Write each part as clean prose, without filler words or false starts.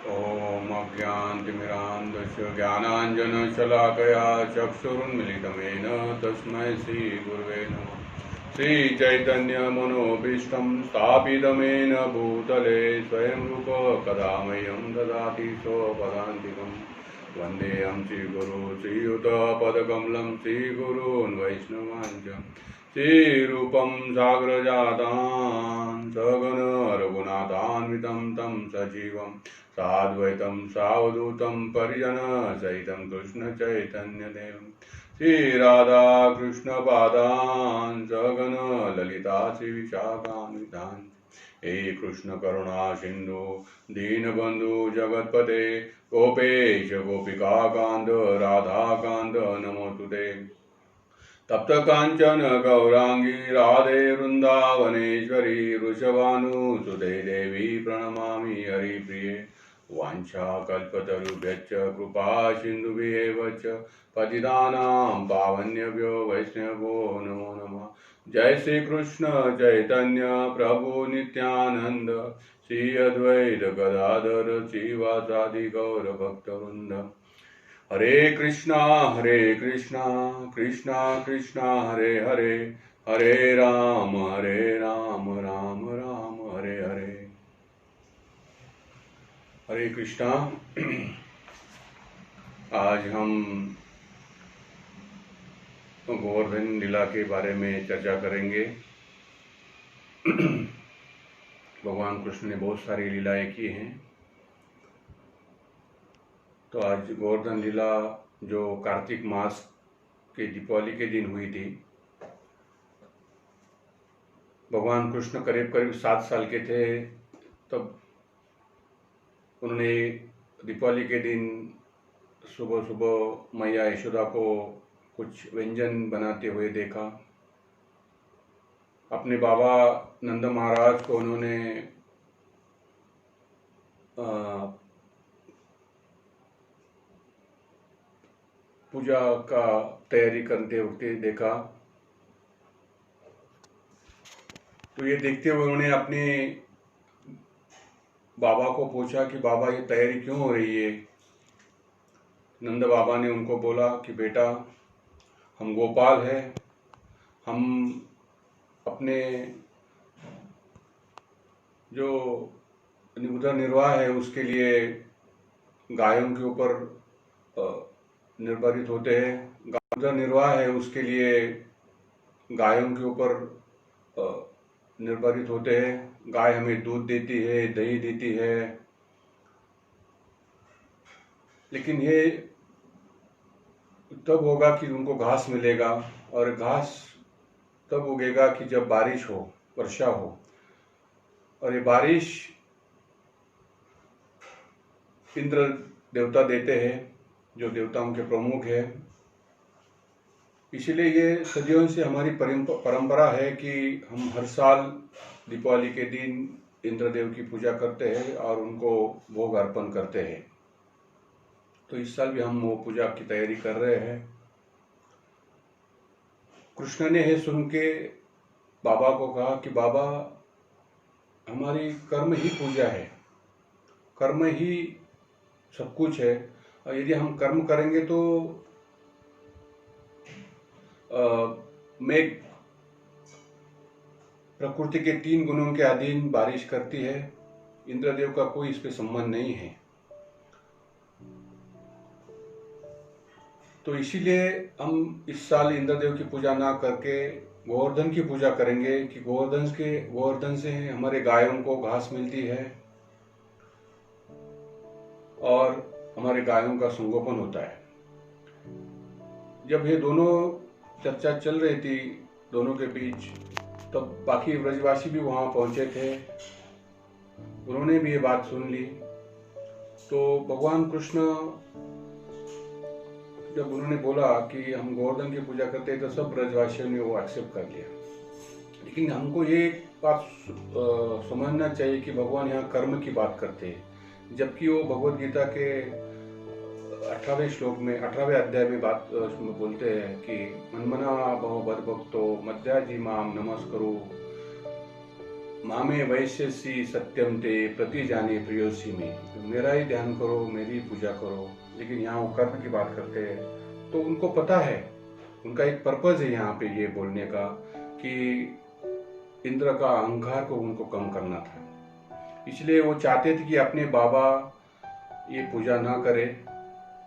ॐ अज्ञानतिमिरान्धस्य ज्ञानाञ्जनशलाकया चक्षुरुन्मिलितं येन तस्मै श्रीगुरवे नमः। श्रीचैतन्यमनोभीष्टं स्थापितमेन भूतले स्वयं रूप कदा मह्यं ददाति स्वपदान्तिकं। वन्देऽहं श्रीगुरो श्रीयुतपदकमलं श्रीगुरून् वैष्णवांश्च श्रीरूपं साग्रजातान् सगण रघुनाथान्वितं तं सजीवं साद्वैतं सावधूतं परिजनसहितं कृष्णचैतन्यदेवं श्रीराधाकृष्णपादान् सगण ललिता श्रीविशाखान्वितान्। हे कृष्ण करुणा सिंधु दीनबंधु जगतपते गोपेश गोपिकाकांत राधाकांत नमोस्तुते। तप्त कांचन गौरांगी राधे वृंदावनेश्वरी वृषभानुसुते देवी प्रणमामि हरिप्रिये। वाञ्छाकल्पतरुभ्यश्च कृपा सिन्धुभ्येव च पतितानां पावनेभ्यो वैष्णवो नमो नमः। जय श्री कृष्ण चैतन्य प्रभु नित्यानंद श्री अद्वैत गदाधर श्रीवासादि गौर भक्तवृंद। हरे कृष्णा कृष्णा कृष्णा हरे हरे, हरे राम राम राम हरे हरे। हरे कृष्णा। आज हम गोवर्धन लीला के बारे में चर्चा करेंगे। भगवान कृष्ण ने बहुत सारी लीलाएं की हैं। तो आज गोवर्धन लीला जो कार्तिक मास के दीपावली के दिन हुई थी, भगवान कृष्ण करीब करीब 7 साल के थे तब उन्होंने दीपावली के दिन सुबह सुबह मैया यशोदा को कुछ व्यंजन बनाते हुए देखा। अपने बाबा नंद महाराज को उन्होंने पूजा का तैयारी करते वक्त देखा। तो ये देखते हुए उन्होंने अपने बाबा को पूछा कि बाबा ये तैयारी क्यों हो रही है। नंद बाबा ने उनको बोला कि बेटा, हम गोपाल हैं, हम अपने जो उधर निर्वाह है उसके लिए गायों के ऊपर निर्भरित होते हैं। उधर निर्वाह है उसके लिए गायों के ऊपर निर्भरित होते हैं। गाय हमें दूध देती है, दही देती है, लेकिन ये तब होगा कि उनको घास मिलेगा, और घास तब उगेगा कि जब बारिश हो, वर्षा हो। और ये बारिश इंद्र देवता देते हैं, जो देवताओं के प्रमुख है। इसलिए ये सदियों से हमारी परंपरा है कि हम हर साल दीपावली के दिन इंद्रदेव की पूजा करते हैं और उनको भोग अर्पण करते हैं। तो इस साल भी हम वो पूजा की तैयारी कर रहे हैं। कृष्ण ने ये सुन के बाबा को कहा कि बाबा, हमारी कर्म ही पूजा है, कर्म ही सब कुछ है, और यदि हम कर्म करेंगे तो मेघ प्रकृति के 3 गुणों के अधीन बारिश करती है। इंद्रदेव का कोई इस पे संबंध नहीं है। तो इसीलिए हम इस साल इंद्रदेव की पूजा ना करके गोवर्धन की पूजा करेंगे कि गोवर्धन से हमारे गायों को घास मिलती है और हमारे गायों का संगोपन होता है। जब ये दोनों चर्चा चल रही थी दोनों के बीच, तब बाकी ब्रजवासी भी वहां पहुंचे थे, उन्होंने भी ये बात सुन ली। तो भगवान कृष्ण जब उन्होंने बोला कि हम गोवर्धन की पूजा करते हैं, तो सब ब्रजवासियों ने वो एक्सेप्ट कर लिया। लेकिन हमको ये बात समझना चाहिए कि भगवान यहाँ कर्म की बात करते हैं, जबकि वो भगवद गीता के 18वें श्लोक में 18वें अध्याय में बात बोलते हैं कि मन्मना भव बद भक्तो मध्याजी माम नमस्करो। मामे वैश्यसी सत्यम ते प्रति जाने प्रियोसी में, मेरा ही ध्यान करो, मेरी पूजा करो। लेकिन यहाँ वो कर्म की बात करते हैं, तो उनको पता है, उनका एक पर्पज है यहाँ पे ये बोलने का कि इंद्र का अहंकार को उनको कम करना था। इसलिए वो चाहते थे कि अपने बाबा ये पूजा ना करे,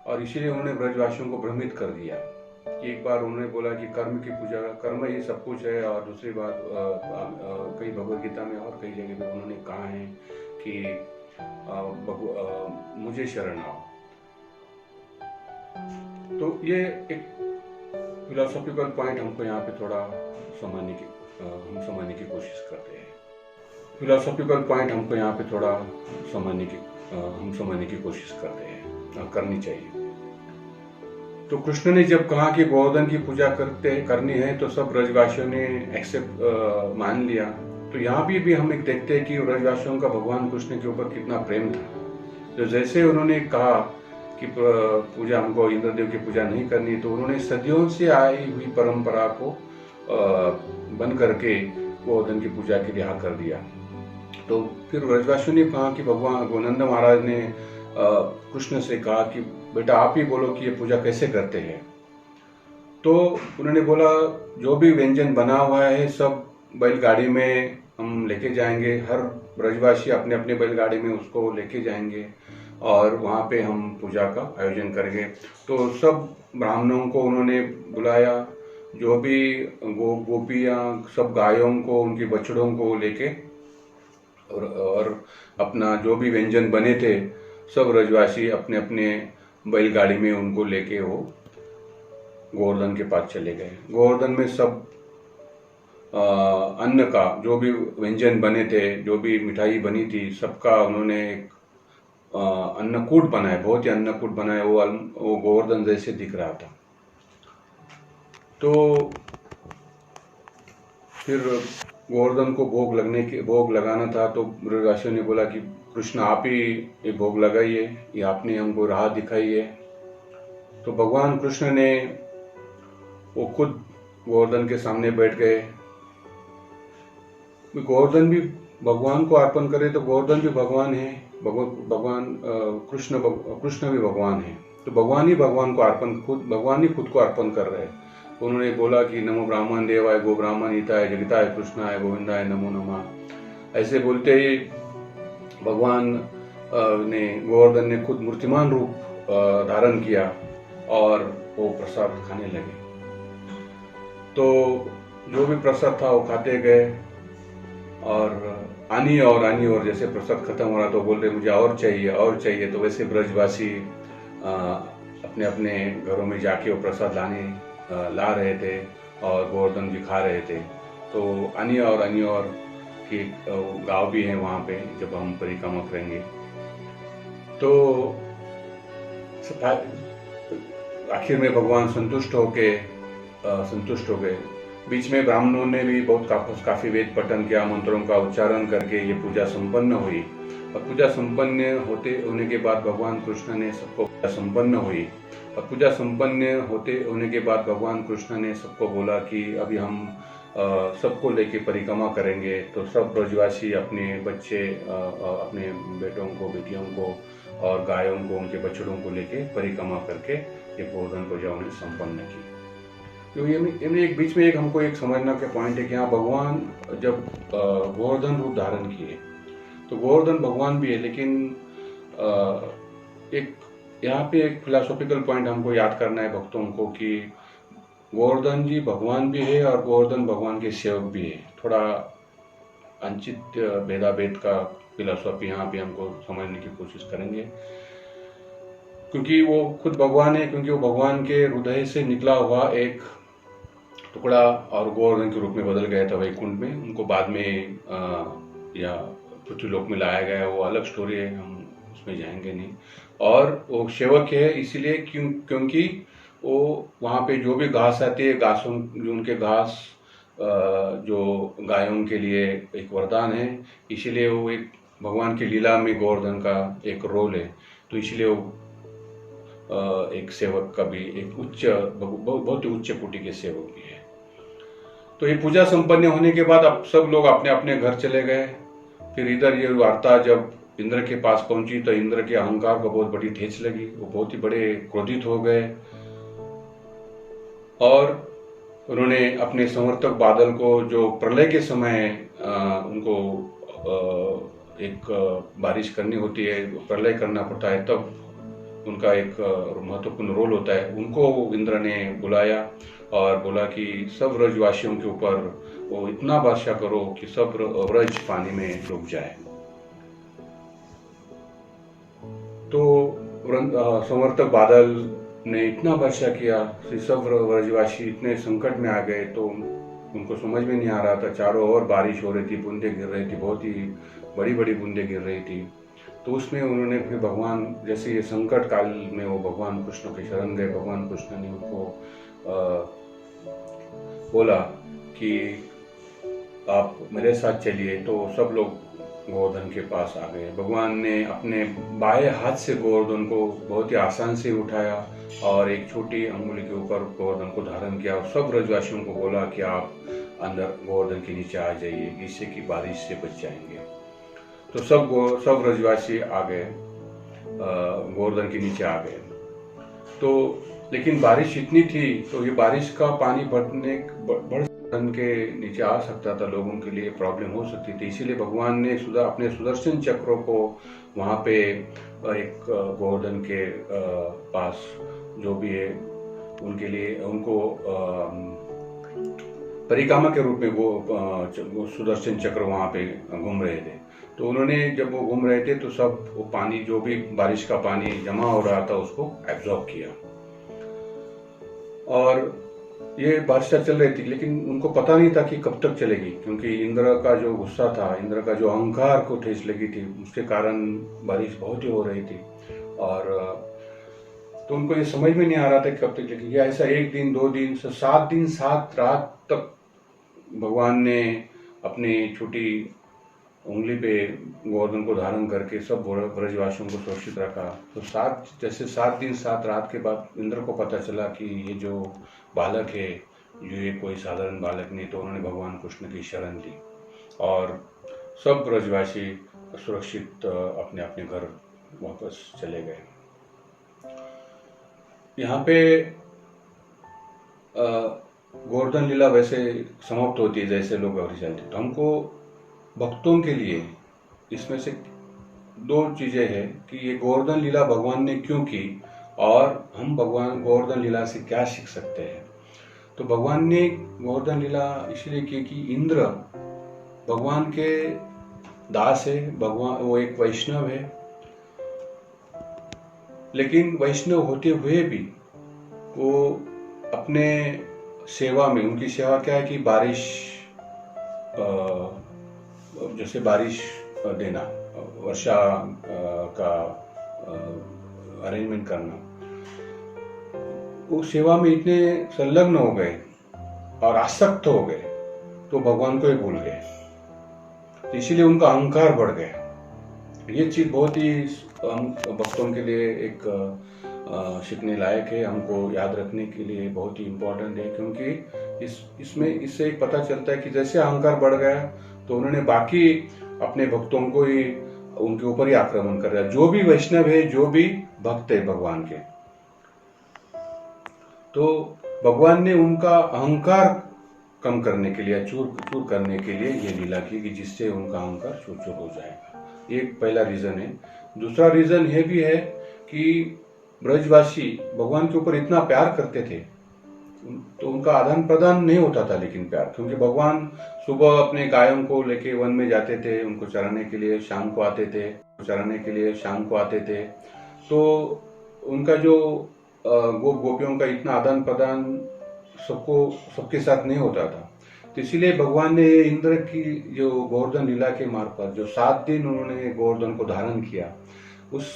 और इसीलिए उन्होंने ब्रजवासियों को भ्रमित कर दिया। एक बार उन्होंने बोला कि कर्म की पूजा, कर्म ही सब कुछ है, और दूसरी बात कई भगवद गीता में और कई जगह पे उन्होंने कहा है कि मुझे शरण आओ। तो ये एक फिलोसॉफिकल पॉइंट हमको यहाँ पे थोड़ा हम समझने की कोशिश करते हैं। फिलोसॉफिकल पॉइंट हमको यहाँ पे थोड़ा हम समझने की कोशिश करते हैं, करनी चाहिए। तो कृष्ण ने जब कहा कि गोवर्धन की पूजा करनी है, तो सब ब्रजवासियों ने एक्सेप्ट मान लिया। तो यहाँ भी हम एक देखते हैं कि ब्रजवासियों का भगवान कृष्ण के ऊपर कितना प्रेम था। तो जैसे उन्होंने कहा कि पूजा हमको इंद्रदेव की पूजा नहीं करनी, तो उन्होंने सदियों से आई हुई परंपरा को बंद करके गोवर्धन की पूजा के लिए हाँ कर दिया। तो फिर ब्रजवासियों ने कहा कि भगवान गोनंद महाराज ने कृष्ण से कहा कि बेटा आप ही बोलो कि ये पूजा कैसे करते हैं। तो उन्होंने बोला जो भी व्यंजन बना हुआ है सब बैलगाड़ी में हम लेके जाएंगे, हर ब्रजवासी अपने अपने बैलगाड़ी में उसको लेके जाएंगे और वहाँ पे हम पूजा का आयोजन करेंगे। तो सब ब्राह्मणों को उन्होंने बुलाया, जो भी गोपियाँ सब गायों को, उनकी बछड़ों को लेके, और अपना जो भी व्यंजन बने थे सब ब्रजवासी अपने अपने बैलगाड़ी में उनको लेके वो गोवर्धन के पास चले गए। गोवर्धन में सब अन्न का जो भी व्यंजन बने थे, जो भी मिठाई बनी थी, सबका उन्होंने एक अन्नकूट बनाया, बहुत ही अन्नकूट बनाया। वो गोवर्धन जैसे दिख रहा था। तो फिर गोवर्धन को भोग लगाना था। तो ब्रजवासियों ने बोला कि कृष्ण आप ही ये भोग लगाइए, ये आपने हमको राह दिखाई है। तो भगवान कृष्ण ने वो खुद गोवर्धन के सामने बैठ गए। गोवर्धन भी भगवान को अर्पण करे तो गोवर्धन भी भगवान है, भगवान कृष्ण भी भगवान है। तो भगवान ही खुद को अर्पण कर रहे हैं। उन्होंने बोला कि नमो ब्राह्मण देवाय गो ब्राह्मण हिताय जगताय कृष्णाय गोविंदाय नमो नमः। ऐसे बोलते ही भगवान गोवर्धन ने खुद मूर्तिमान रूप धारण किया और वो प्रसाद खाने लगे। तो जो भी प्रसाद था वो खाते गए, और आनी और जैसे प्रसाद खत्म हो रहा तो बोल रहे मुझे और चाहिए। तो वैसे ब्रजवासी अपने अपने घरों में जाके वो प्रसाद ला रहे थे और गोवर्धन भी खा रहे थे। तो आनी और की गांव भी है वहाँ पे जब हम परिक्रमा करेंगे। तो आखिर में भगवान संतुष्ट हो गए। बीच में ब्राह्मणों ने भी काफी वेद पठन किया, मंत्रों का उच्चारण करके ये पूजा संपन्न हुई। और पूजा संपन्न होने के बाद भगवान कृष्ण ने सबको बोला कि अभी हम सबको लेके परिक्रमा करेंगे। तो सब ब्रजवासी अपने बच्चे, अपने बेटों को, बेटियों को और गायों को, उनके बछड़ों को लेके परिक्रमा करके ये गोवर्धन पूजा उन्हें संपन्न की। तो ये एक बीच में हमको एक समझना का पॉइंट है कि यहाँ भगवान जब गोवर्धन रूप धारण किए, तो गोवर्धन भगवान भी है, लेकिन एक यहाँ पे एक फिलोसॉफिकल पॉइंट हमको याद करना है भक्तों को कि गोवर्धन जी भगवान भी है और गोवर्धन भगवान के सेवक भी है। थोड़ा अंचित भेदाभेद का फिलोसॉफी यहाँ पे हमको समझने की कोशिश करेंगे, क्योंकि वो खुद भगवान है, क्योंकि वो भगवान के हृदय से निकला हुआ एक टुकड़ा और गोवर्धन के रूप में बदल गया था वैकुंठ में। उनको बाद में या पृथ्वीलोक में लाया गया, वो अलग स्टोरी है, हम उसमें जाएंगे नहीं। और वो सेवक है इसीलिए क्योंकि वो वहाँ पे जो भी घास आती है, उनके घास जो गायों के लिए एक वरदान है, इसीलिए वो एक भगवान की लीला में गोवर्धन का एक रोल है। तो इसलिए वो एक सेवक का भी एक बहुत ही उच्च कोटि के सेवक भी है। तो ये पूजा संपन्न होने के बाद अब सब लोग अपने अपने घर चले गए। फिर इधर ये वार्ता जब इंद्र के पास पहुंची तो इंद्र के अहंकार को बहुत बड़ी ठेस लगी। वो बहुत ही बड़े क्रोधित हो गए और उन्होंने अपने समर्थक बादल को, जो प्रलय के समय उनको एक बारिश करनी होती है, प्रलय करना पड़ता है, तब उनका एक महत्वपूर्ण रोल होता है, उनको इंद्र ने बुलाया और बोला कि सब ब्रजवासियों के ऊपर वो इतना वर्षा करो कि सब ब्रज पानी में डूब जाए। तो समर्थक बादल ने इतना वर्षा किया कि सब ब्रजवासी इतने संकट में आ गए, तो उनको समझ में नहीं आ रहा था। चारों ओर बारिश हो रही थी, बूंदें गिर रही थी, बहुत ही बड़ी बड़ी बूंदें गिर रही थी। तो उसमें उन्होंने फिर भगवान, जैसे ये संकट काल में वो भगवान कृष्ण के शरण गए। भगवान कृष्ण ने उनको बोला कि आप मेरे साथ चलिए। तो सब लोग गोवर्धन के पास आ गए। भगवान ने अपने बाएं हाथ से गोवर्धन को बहुत ही आसान से उठाया और एक छोटी अंगुली के ऊपर गोवर्धन को धारण किया और सब ब्रजवासियों को बोला कि आप अंदर गोवर्धन के नीचे आ जाइए, इससे कि बारिश से बच जाएंगे। तो सब ब्रजवासी आ गए, गोवर्धन के नीचे आ गए। तो लेकिन बारिश इतनी थी तो ये बारिश का पानी गोवर्धन के नीचे आ सकता था, लोगों के लिए प्रॉब्लम हो सकती थी। इसीलिए भगवान ने अपने सुदर्शन चक्रों को वहाँ पे एक गोवर्धन के पास जो भी है उनके लिए, उनको परिक्रमा के रूप में वो सुदर्शन चक्र वहाँ पे घूम रहे थे। तो उन्होंने, जब वो घूम रहे थे तो सब वो पानी, जो भी बारिश का पानी जमा हो रहा था, उसको एब्जॉर्ब किया। और ये बारिश चल रही थी, लेकिन उनको पता नहीं था कि कब तक चलेगी, क्योंकि इंद्र का जो गुस्सा था, इंद्र का जो अहंकार को ठेस लगी थी, उसके कारण बारिश बहुत ही हो रही थी। और तो उनको ये समझ में नहीं आ रहा था कि कब तक चलेगी। ऐसा 1 दिन 2 दिन 7 दिन 7 रात तक भगवान ने अपनी छोटी उंगली पे गोवर्धन को धारण करके सब ब्रजवासियों को सुरक्षित रखा। तो 7 दिन 7 रात के बाद इंद्र को पता चला कि ये जो बालक है, ये कोई साधारण बालक नहीं। तो उन्होंने भगवान कृष्ण की शरण ली और सब ब्रजवासी सुरक्षित अपने अपने घर वापस चले गए। यहाँ पे गोवर्धन लीला वैसे समाप्त होती है जैसे लोग अवधि चलते। तो हमको भक्तों के लिए इसमें से 2 चीजें हैं कि ये गोवर्धन लीला भगवान ने क्यों की और हम भगवान गोवर्धन लीला से क्या सीख सकते हैं। तो भगवान ने गोवर्धन लीला इसलिए की कि इंद्र भगवान के दास है, भगवान वो एक वैष्णव है, लेकिन वैष्णव होते हुए भी वो अपने सेवा में, उनकी सेवा क्या है कि बारिश, जैसे बारिश देना, वर्षा का अरेंजमेंट करना, उस सेवा में इतने संलग्न हो गए और आसक्त हो गए तो भगवान को ही भूल गए। तो इसीलिए उनका अहंकार बढ़ गया। ये चीज बहुत ही हम भक्तों के लिए एक सीखने लायक है, हमको याद रखने के लिए बहुत ही इम्पोर्टेंट है, क्योंकि इससे एक पता चलता है कि जैसे अहंकार बढ़ गया तो उन्होंने बाकी अपने भक्तों को ही, उनके ऊपर ही आक्रमण कर दिया। जो भी वैष्णव है, जो भी भक्त है भगवान के, तो भगवान ने उनका अहंकार कम करने के लिए, चूर करने के लिए ये लीला की कि जिससे उनका अहंकार चूर हो जाएगा। ये पहला रीजन है। दूसरा रीजन ये भी है कि ब्रजवासी भगवान के ऊपर इतना प्यार करते थे तो उनका आदान प्रदान नहीं होता था, लेकिन प्यार, क्योंकि भगवान सुबह अपने गायों को लेके वन में जाते थे, उनको चराने के लिए, शाम को आते थे। तो उनका जो गोपियों का इतना आदान प्रदान सबके साथ नहीं होता था। तो इसीलिए भगवान ने इंद्र की जो गोवर्धन लीला के मार्फत जो 7 दिन उन्होंने गोवर्धन को धारण किया, उस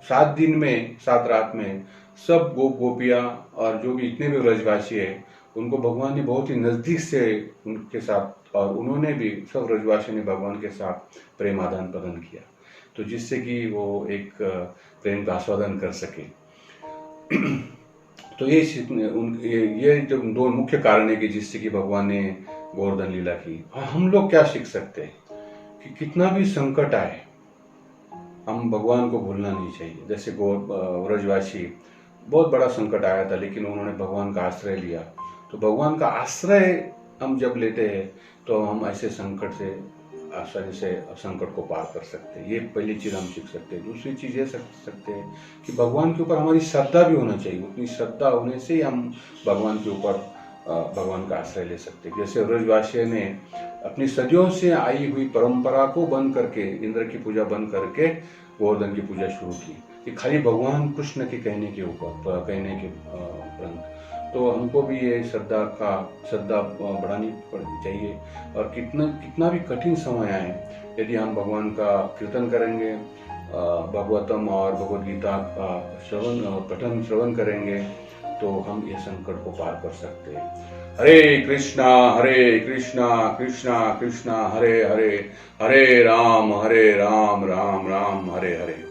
7 दिन में 7 रात में सब गोपियां और जो भी इतने भी ब्रजवासी है, उनको भगवान ने बहुत ही नजदीक से उनके साथ, और उन्होंने भी, सब ब्रजवासी ने भगवान के साथ प्रेम आदान प्रदान किया, तो जिससे कि वो एक प्रेम का आस्वादन कर सके। तो ये जो दो मुख्य कारण है कि जिससे कि भगवान ने गोवर्धन लीला की। हम लोग क्या सीख सकते हैं कि कितना भी संकट आए हम भगवान को भूलना नहीं चाहिए। जैसे व्रजवासी, बहुत बड़ा संकट आया था लेकिन उन्होंने भगवान का आश्रय लिया। तो भगवान का आश्रय हम जब लेते हैं तो हम ऐसे संकट से आसानी से संकट को पार कर सकते हैं। ये पहली चीज़ हम सीख सकते हैं। दूसरी चीज़ ये सीख सकते हैं कि भगवान के ऊपर हमारी श्रद्धा भी होना चाहिए। उतनी श्रद्धा होने से ही हम भगवान के ऊपर भगवान का आश्रय ले सकते हैं। जैसे व्रजवासी ने अपनी सदियों से आई हुई परंपरा को बंद करके, इंद्र की पूजा बंद करके गोवर्धन की पूजा शुरू की, कि खाली भगवान कृष्ण के कहने के उपरंत। तो हमको भी ये श्रद्धा बढ़ानी चाहिए। और कितना भी कठिन समय आए, यदि हम भगवान का कीर्तन करेंगे, भागवतम और भगवद गीता का पठन श्रवण करेंगे, तो हम ये संकट को पार कर सकते हैं। हरे कृष्णा कृष्णा कृष्णा हरे हरे, हरे राम राम राम हरे हरे।